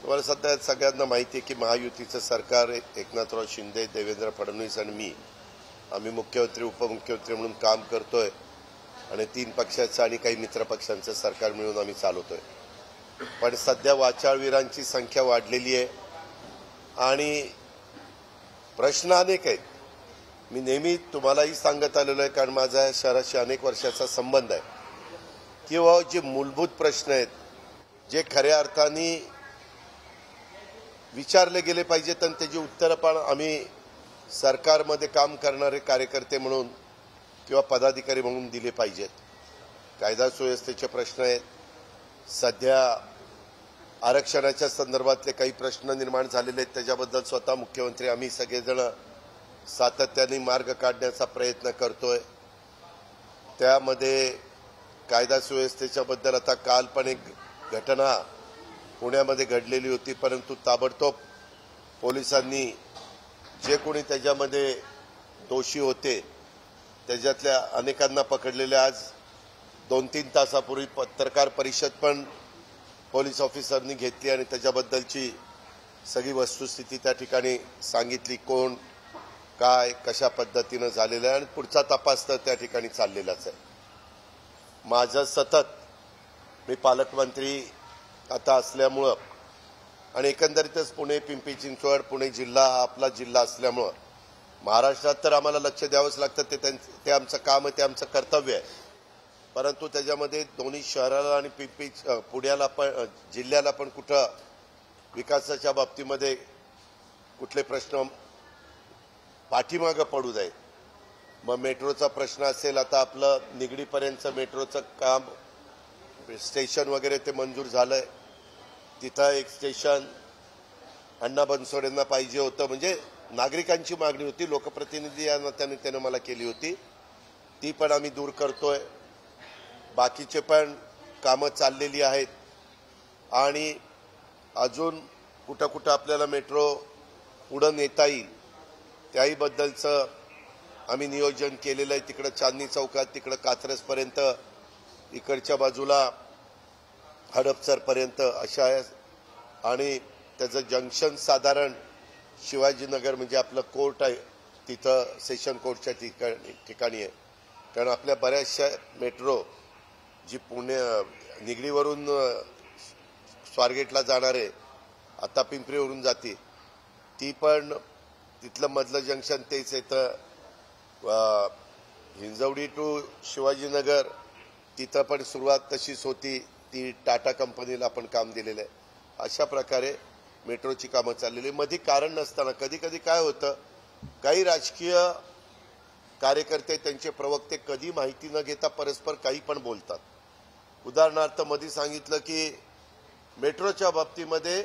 तुम्हाला सध्या सगळ्यांना माहिती आहे की महायुतीचं सरकार एकनाथराव शिंदे, देवेंद्र फडणवीस आणि मी आम्ही मुख्यमंत्री उपमुख्यमंत्री म्हणून काम करतोय आणि 3 पक्षाचं आणि काही मित्र पक्षांचं सरकार मिळून आम्ही चालवतोय। पण सध्या वाचाळवीरांची संख्या वाढलेली आहे आणि प्रश्न अनेक आहेत। मी नेहमी तुम्हालाही सांगत आलेलो आहे कारण माझा या शहराशी अनेक वर्षाचा संबंध आहे किंवा जे मूलभूत प्रश्न आहेत जे खऱ्या अर्थाने विचारले गेले पाहिजेत आणि त्याची उत्तरं पण आम्ही सरकारमध्ये काम करणारे कार्यकर्ते म्हणून किंवा पदाधिकारी म्हणून दिले पाहिजेत। कायदा सुव्यवस्थेचे प्रश्न आहेत, सध्या आरक्षणाच्या संदर्भातले काही प्रश्न निर्माण झालेले आहेत, त्याच्याबद्दल स्वतः मुख्यमंत्री आम्ही सगळेजण सातत्याने मार्ग काढण्याचा प्रयत्न करतोय। त्यामध्ये कायदा सुव्यवस्थेच्या बद्दल आता काल पण एक घटना पुण्यामध्ये घडलेली होती, परंतु ताबडतोब पोलिसांनी जे कोणी त्याच्यामध्ये दोषी होते त्याच्यातल्या अनेकांना पकडलेले। आज 2-3 तासापूर्वी पत्रकार परिषद पण पोलीस ऑफिसरनी घेतली आणि त्याच्याबद्दलची सगळी वस्तुस्थिती त्या ठिकाणी सांगितली, कोण काय कशा पद्धतीने झालेलं आहे आणि पुढचा तपास तर त्या ठिकाणी चाललेलाच आहे। माझं सतत मी पालकमंत्री आता असल्यामुळं आणि एकंदरीतच पुणे, पिंपरी चिंचवड, पुणे जिल्हा हा आपला जिल्हा असल्यामुळं महाराष्ट्रात तर आम्हाला लक्ष द्यावंच लागतं, ते आमचं काम आहे, ते आमचं कर्तव्य आहे। परंतु त्याच्यामध्ये दोन्ही शहराला आणि पुण्याला पण जिल्ह्याला पण कुठं विकासाच्या बाबतीमध्ये कुठले प्रश्न पाठीमागं पडू नये। मग मेट्रोचा प्रश्न असेल, आता आपलं निगडीपर्यंतचं मेट्रोचं काम स्टेशन वगैरे ते मंजूर झालंय, तिथं एक स्टेशन अण्णा बनसोडेंना पाहिजे होतं, म्हणजे नागरिकांची मागणी होती, लोकप्रतिनिधी या नात्याने त्यानं मला केली होती, ती पण आम्ही दूर करतोय। बाकीचे पण कामं चाललेली आहेत आणि अजून कुठं कुठं आपल्याला मेट्रो पुढं नेता येईल त्याही बद्दलचं आम्ही नियोजन केलेलं आहे। तिकडं चांदणी चौकात, तिकडं कात्रजपर्यंत, इकडच्या बाजूला हडपसरपर्यंत अशा आहे आणि त्याचं जंक्शन साधारण शिवाजीनगर म्हणजे आपलं कोर्ट आहे तिथं सेशन कोर्टच्या ठिकाणी आहे। कारण आपल्या बऱ्याचशा मेट्रो जी निगडीवरून स्वारगेटला जाणार आहे, आता पिंपरीवरून जाते, ती पण तिथलं मधलं जंक्शन तेच येतं। हिंजवडी टू शिवाजीनगर तिथं पण सुरुवात तशीच होती, ती टाटा कंपनीला आपण काम दिलेलं आहे। अशा प्रकारे मेट्रोची कामं चाललेली। मध्ये कारण नसताना कधी कधी काय होतं, काही राजकीय कार्यकर्ते त्यांचे प्रवक्ते कधी माहिती न घेता परस्पर काही पण बोलतात। उदाहरणार्थ मध्ये सांगितलं की मेट्रोच्या बाबतीमध्ये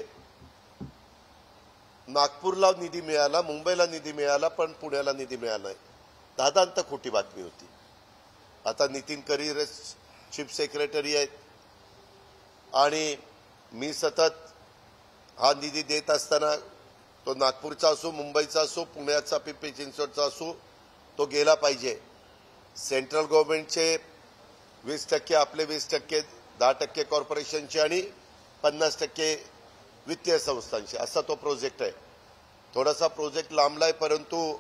नागपूरला निधी मिळाला, मुंबईला निधी मिळाला, पण पुण्याला निधी मिळाला नाही। दादांत खोटी बातमी होती। आता नितीन करीर चीफ सेक्रेटरी आहेत आणि मी सतत हा निधी देत असताना तो नागपूरचा असो, मुंबईचा असो, पुण्याचा, पिंपरी चिंचवडचा असो, तो गेला पाहिजे। सेंट्रल गव्हर्नमेंटचे 20% आपले 20%, 10% कॉर्पोरेशनचे आणि 50% वित्तीय संस्थांचे, असा तो प्रोजेक्ट आहे। थोडासा प्रोजेक्ट लांबलाय, परंतु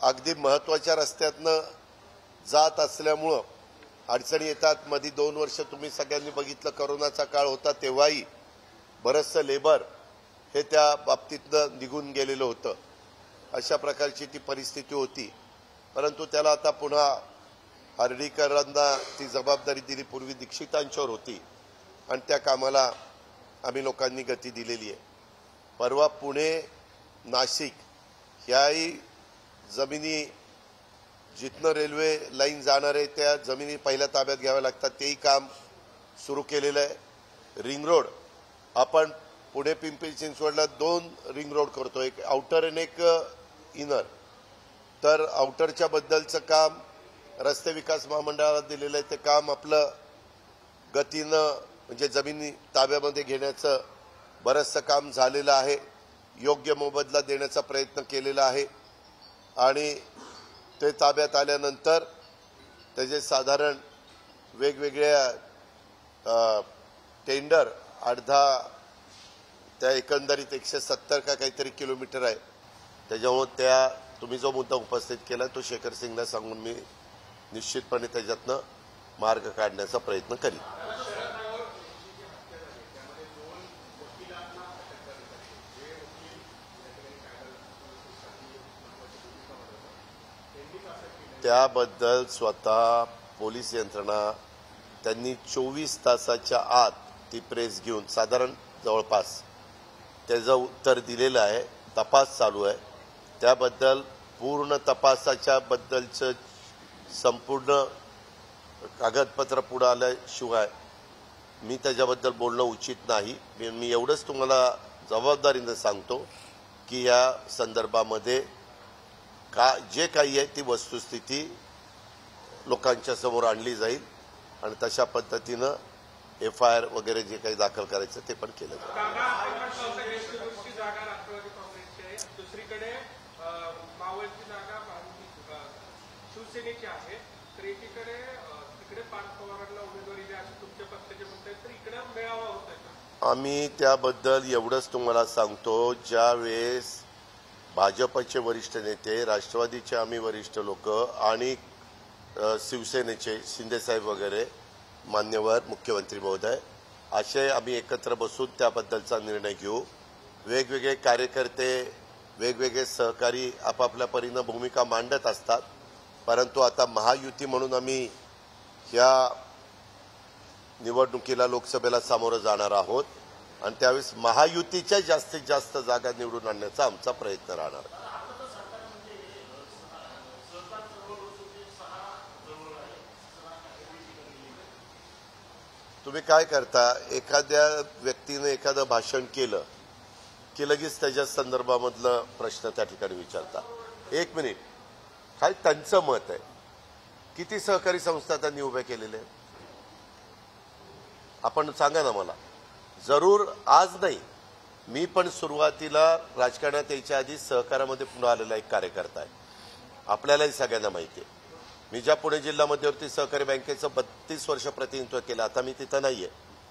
अगदी महत्त्वाच्या रस्त्यातनं जात असल्यामुळं अडचणी येतात। मध्ये 2 वर्ष तुम्ही सगळ्यांनी बघितलं, करोनाचा काळ होता, तेव्हाही बरंचसं लेबर हे त्या बाबतीतनं निघून गेलेलं होतं। अशा प्रकारची ती परिस्थिती होती, परंतु त्याला आता पुन्हा हर्डीकरांना ती जबाबदारी दिली, पूर्वी दीक्षितांच्यावर होती आणि त्या कामाला आम्ही लोकांनी गती दिलेली आहे। परवा पुणे नाशिक ह्याही जमिनी जिथनं रेल्वे लाईन जाणार आहे त्या जमिनी पहिल्या ताब्यात घ्याव्या लागतात, तेही काम सुरू केलेलं आहे। रिंग रोड आपण पुणे पिंपरी चिंचवडला 2 रिंग रोड करतो, एक आउटर आणि एक इनर। तर आउटरच्या बद्दलचं काम रस्ते विकास महामंडळाला दिलेलं आहे, ते काम आपलं गतीनं म्हणजे जमिनी ताब्यामध्ये घेण्याचं बरंचसं काम झालेलं आहे। योग्य मोबदला देण्याचा प्रयत्न केलेला आहे आणि ते ताब्यात आल्यानंतर त्याचे साधारण वेगवेगळ्या टेंडर 8-10 त्या एकंदरीत 170 का काहीतरी किलोमीटर आहे. त्याच्यामुळे त्या तुम्ही जो मुद्दा उपस्थित केला तो शेखर सिंगला सांगून मी निश्चितपणे त्याच्यातनं मार्ग काढण्याचा प्रयत्न करीन. त्याबद्दल स्वतः पोलीस यंत्रणा त्यांनी 24 तासाच्या आत ती प्रेस घेऊन साधारण जवळपास त्याचं उत्तर दिलेलं आहे. तपास चालू आहे. त्याबद्दल पूर्ण तपासाच्या बद्दलचं संपूर्ण कागदपत्र पुढे आल्याशिवाय मी त्याच्याबद्दल बोलणं उचित नाही. मी एवढंच तुम्हाला जबाबदारीनं सांगतो की या संदर्भामध्ये जे काही आहे ती वस्तुस्थिती लोकांच्या समोर आणली जाईल आणि तशा पद्धतीनं FIR वगैरे जे काही दाखल करायचं ते पण केलं जाईल. दुसरीकडे मावळची जागा शिवसेनेची आहे तर एकीकडे तिकडे पार्थ पवारांना उमेदवारी द्या असे तुमच्या पक्षाचे म्हणत आहेत तर इकडे मेळावा होत आहे. आम्ही त्याबद्दल एवढंच तुम्हाला सांगतो, ज्या वेळेस भाजपचे वरिष्ठ नेते, राष्ट्रवादीचे आम्ही वरिष्ठ लोक आणि शिवसेनेचे शिंदेसाहेब वगैरे मान्यवर मुख्यमंत्री महोदय असे आम्ही एकत्र बसून त्याबद्दलचा निर्णय घेऊ. वेगवेगळे कार्यकर्ते वेगवेगळे सहकारी आपापल्या परीनं भूमिका मांडत असतात, परंतु आता महायुती म्हणून आम्ही ह्या निवडणुकीला लोकसभेला सामोरं जाणार आहोत आणि त्यावेळेस महायुतीच्या जास्तीत जास्त जागा निवडून आणण्याचा आमचा प्रयत्न राहणार. तुम्ही काय करता, एखाद्या व्यक्तीने एखादं भाषण केलं की लगेच त्याच्या संदर्भामधलं प्रश्न त्या ठिकाणी विचारता. 1 मिनिट, काय त्यांचं मत आहे. किती सहकारी संस्था त्यांनी उभ्या केलेल्या आहेत आपण सांगा ना मला. जरूर आज नाही, मी पण सुरुवातीला राजकारणात यायच्या आधी सहकारामध्ये पुन्हा आलेला एक कार्यकर्ता आहे. आपल्यालाही सगळ्यांना माहिती आहे. मी ज्या पुणे जिल्हा मध्यवर्ती सहकारी बँकेचं 32 वर्ष प्रतिनिधित्व केलं. आता मी तिथं नाहीये,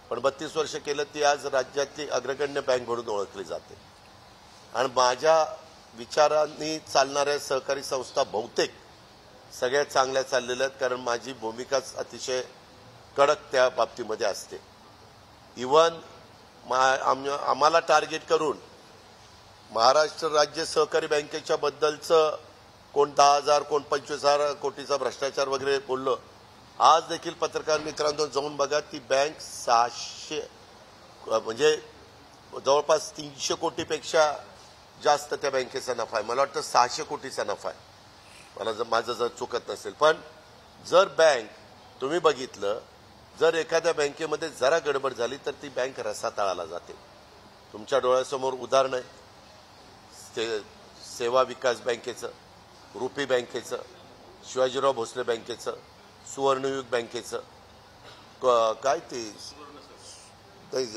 पण 32 वर्ष केलं. ती आज राज्यातली अग्रगण्य बँक म्हणून ओळखली जाते आणि माझ्या विचारांनी चालणाऱ्या सहकारी संस्था बहुतेक सगळ्या चांगल्या चाललेल्या आहेत, कारण माझी भूमिकाच अतिशय कडक त्या बाबतीमध्ये असते. इव्हन आम्हाला टार्गेट करून महाराष्ट्र राज्य सहकारी बँकेच्या बद्दलचं कोण 10,000 कोण 25,000 कोटीचा भ्रष्टाचार वगैरे बोललं. आज देखील पत्रकार मित्रांनो जाऊन बघा, ती बँक 600 म्हणजे जवळपास 300 कोटीपेक्षा जास्त त्या बँकेचा नफा आहे. मला वाटतं 600 कोटीचा नफा आहे, माझं जर चुकत नसेल. पण जर बँक तुम्ही बघितलं, जर एखाद्या बँकेमध्ये जरा गडबड झाली तर ती बँक रसातळाला जाते. तुमच्या डोळ्यासमोर उदाहरण आहे सेवा विकास बँकेचं, रुपी बँकेचं, शिवाजीराव भोसले बँकेचं, सुवर्णयुग बँकेचं, काय ते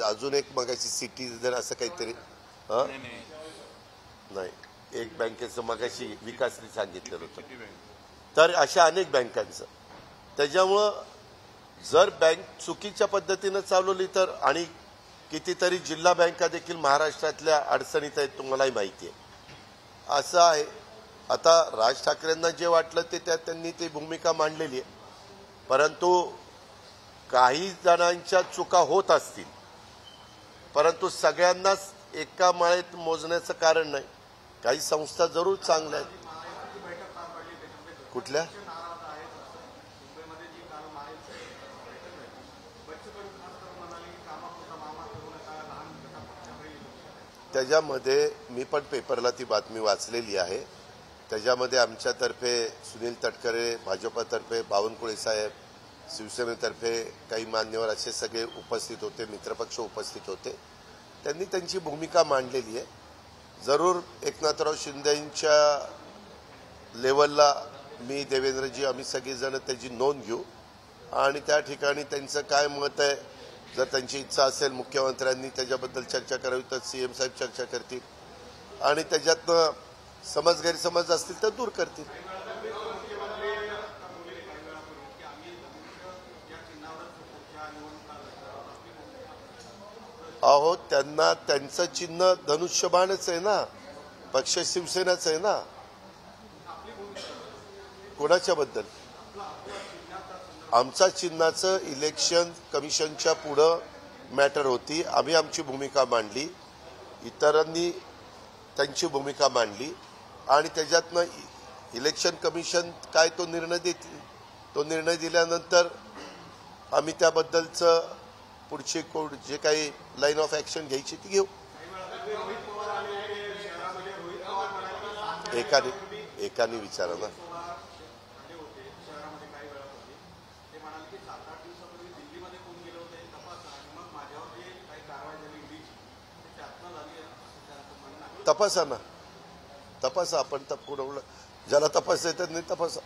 अजून एक मगाशी सिटीजन असं काहीतरी नाही, एक बँकेचं मगाशी विकासनी सांगितलेलं होतं. तर अशा अनेक बँकांचं. त्याच्यामुळं जर बँक चुकीच्या पद्धतीनं चालवली तर, आणि कितीतरी जिल्हा बँका देखील महाराष्ट्रातल्या अडचणीत आहेत, तुम्हालाही माहिती आहे. असं आहे. आता राज ठाकरेंना जे वाटलं ते त्यात त्यांनी ती भूमिका मांडलेली आहे, परंतु काही जणांच्या चुका होत असतील, परंतु सगळ्यांनाच एका माळेत मोजण्याचं कारण नाही. काही संस्था जरूर चांगल्या आहेत. कुठल्या? त्याच्यामध्ये मी पण पेपरला ती बातमी वाचलेली आहे. त्याच्यामध्ये आमच्यातर्फे सुनील तटकरे, भाजपतर्फे बावनकुळे साहेब, शिवसेनेतर्फे काही मान्यवर असे सगळे उपस्थित होते, मित्रपक्ष उपस्थित होते. त्यांनी त्यांची भूमिका मांडलेली आहे. जरूर एकनाथराव शिंदेंच्या लेवलला मी, देवेंद्रजी, आम्ही सगळेजण त्याची नोंद घेऊ आणि त्या ठिकाणी त्यांचं काय मत आहे, जर त्यांची इच्छा असेल मुख्यमंत्र्यांनी त्याच्याबद्दल चर्चा करावी तर सीएम साहेब चर्चा करतील आणि त्याच्यातनं समज गैरसमज असतील तर दूर करतील. अहो त्यांना त्यांचं चिन्ह धनुष्यबाणच आहे ना, पक्ष शिवसेनाच आहे ना. कोणाच्या बद्दल? आमचा चिन्हाचं इलेक्शन कमिशनच्या पुढं मॅटर होती. आम्ही आमची भूमिका मांडली, इतरांनी त्यांची भूमिका मांडली आणि त्याच्यातनं इलेक्शन कमिशन काय तो निर्णय देतील. तो निर्णय दिल्यानंतर आम्ही त्याबद्दलचं पुढची जे काही लाईन ऑफ ऍक्शन घ्यायची ती घेऊ. एकाने विचारा ना. तपासा ना, तपासा. आपण पुढं ज्याला तपास येतात नाही तपासा.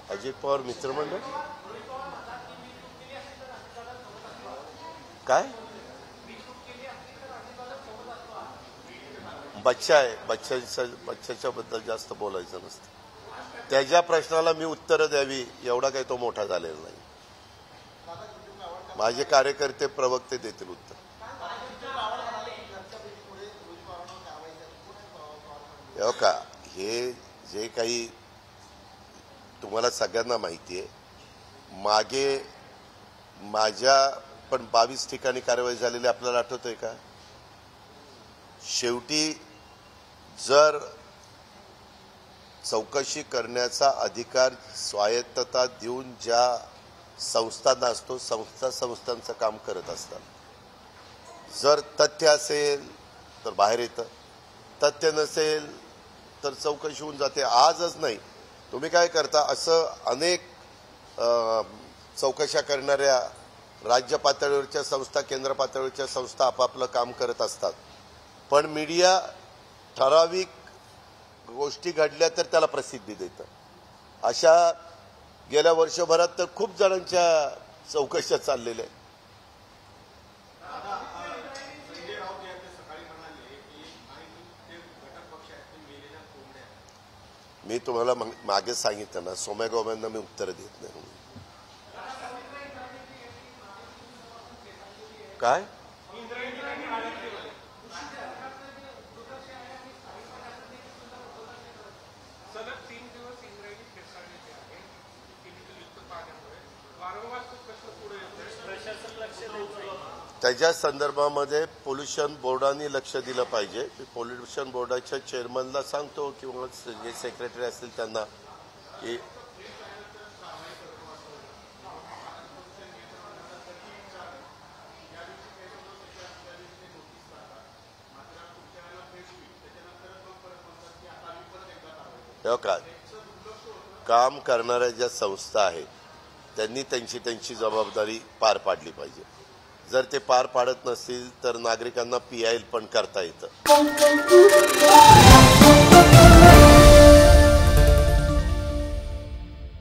अजित पवार मित्रमंडळ काय? बच्चा आहे, बच्च्याच्या बद्दल जास्त बोलायचं नसतं. त्याच्या प्रश्नाला मी उत्तरं द्यावी एवढा काही तो मोठा झालेला नाही. माझे कार्यकर्ते प्रवक्ते देतील उत्तर. हो का? हे जे काही तुम्हाला सगळ्यांना माहिती आहे, मागे माझ्या पण 22 ठिकाणी कारवाई झालेली आपल्याला आठवतंय का? शेवटी जर चौकशी करण्याचा अधिकार स्वायत्तता देऊन ज्या संस्थांना असतो, संस्थांचं काम करत असतात. जर तथ्य असेल तर बाहेर येतं, तथ्य नसेल तर चौकशी होऊन जाते. आजच नाही, तुम्ही काय करता, असं अनेक चौकशा करणाऱ्या राज्य पातळीवरच्या संस्था, केंद्र पातळीवरच्या संस्था आपापलं काम करत असतात. पण मीडिया ठराविक गोष्टी घडल्या तर त्याला प्रसिद्धी देतं. अशा गेल्या वर्षभरात तर खूप जणांच्या चौकशा चाललेल्या आहेत. मी तुम्हाला मागे सांगितलं ना, सोम्या गोव्यांना मी उत्तर देत नाही. काय? त्याच्या संदर्भामध्ये पोल्युशन बोर्डाने लक्ष दिलं पाहिजे. पोल्युशन बोर्डाच्या चेअरमनला सांगतो किंवा जे सेक्रेटरी असतील त्यांना की काम करणाऱ्या ज्या संस्था आहेत त्यांनी त्यांची जबाबदारी पार पाडली पाहिजे. जर ते पार पाडत नसतील तर नागरिकांना PIL पण करता येतं.